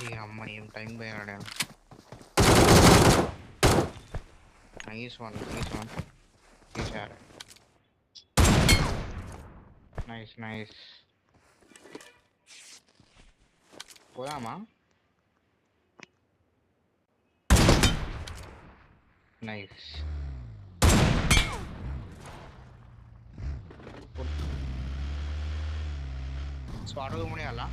ఈ అమ్మాయి ఏం టైం పోయినాడు. నైస్ వన్ తీసారు. నైస్ పోదామా? నైస్ స్పాట్ ముడి అలా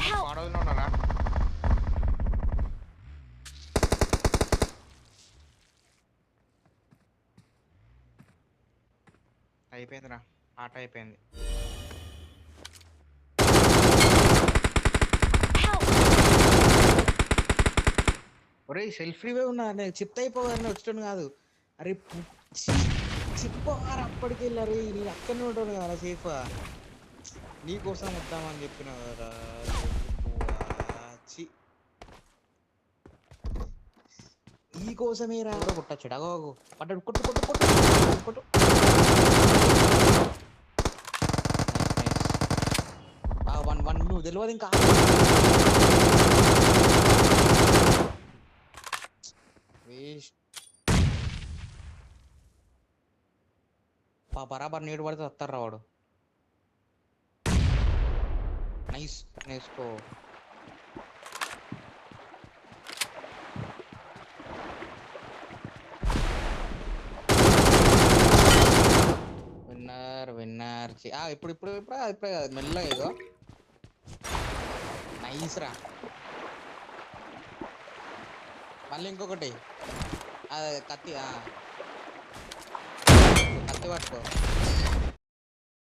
స్పాట్ ఉన్నారా? అయిపోయిందిరా, ఆట అయిపోయింది. ఒరే సెల్ఫ్ రివే ఉన్నా, నేను చిప్త అయిపోవాలని వచ్చాను కాదు. అరే చిప్పారు అప్పటికి వెళ్ళారు. నేను అక్కడనే ఉంటాను కదా సేఫ్. నీకోసం వద్దామని చెప్పిన కదా. నీకోసమే రా కొట్టచ్చాడు. అగో పట్టాడు, కొట్టు కొట్టు కొట్టు కొట్టు. వన్ నువ్వు తెలియదు ఇంకా. బరాబర్ నీడు పడితే వస్తారు రావాడు. నైస్ నేర్చుకో. విన్నర్ ఇప్పుడు కాదు, మెల్లగా ఏదో. నైస్ రా. మళ్ళీ ఇంకొకటి కత్తి పట్టుకో.